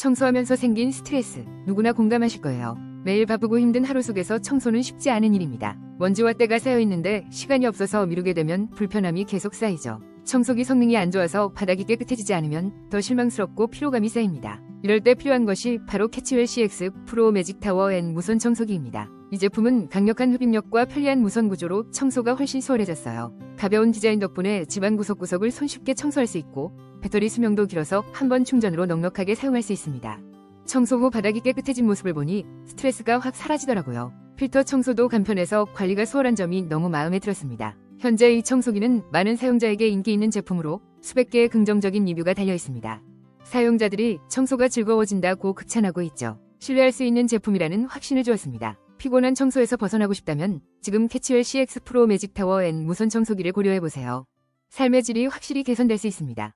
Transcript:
청소하면서 생긴 스트레스, 누구나 공감하실 거예요. 매일 바쁘고 힘든 하루 속에서 청소는 쉽지 않은 일입니다. 먼지와 때가 쌓여 있는데 시간이 없어서 미루게 되면 불편함이 계속 쌓이죠. 청소기 성능이 안 좋아서 바닥이 깨끗해지지 않으면 더 실망스럽고 피로감이 쌓입니다. 이럴 때 필요한 것이 바로 캐치웰 CX 프로 매직 타워 N 무선 청소기입니다. 이 제품은 강력한 흡입력과 편리한 무선 구조로 청소가 훨씬 수월해졌어요. 가벼운 디자인 덕분에 집안 구석구석을 손쉽게 청소할 수 있고 배터리 수명도 길어서 한 번 충전으로 넉넉하게 사용할 수 있습니다. 청소 후 바닥이 깨끗해진 모습을 보니 스트레스가 확 사라지더라고요. 필터 청소도 간편해서 관리가 수월한 점이 너무 마음에 들었습니다. 현재 이 청소기는 많은 사용자에게 인기 있는 제품으로 수백 개의 긍정적인 리뷰가 달려 있습니다. 사용자들이 청소가 즐거워진다고 극찬하고 있죠. 신뢰할 수 있는 제품이라는 확신을 주었습니다. 피곤한 청소에서 벗어나고 싶다면 지금 캐치웰 CX 프로 매직 타워 N 무선 청소기를 고려해보세요. 삶의 질이 확실히 개선될 수 있습니다.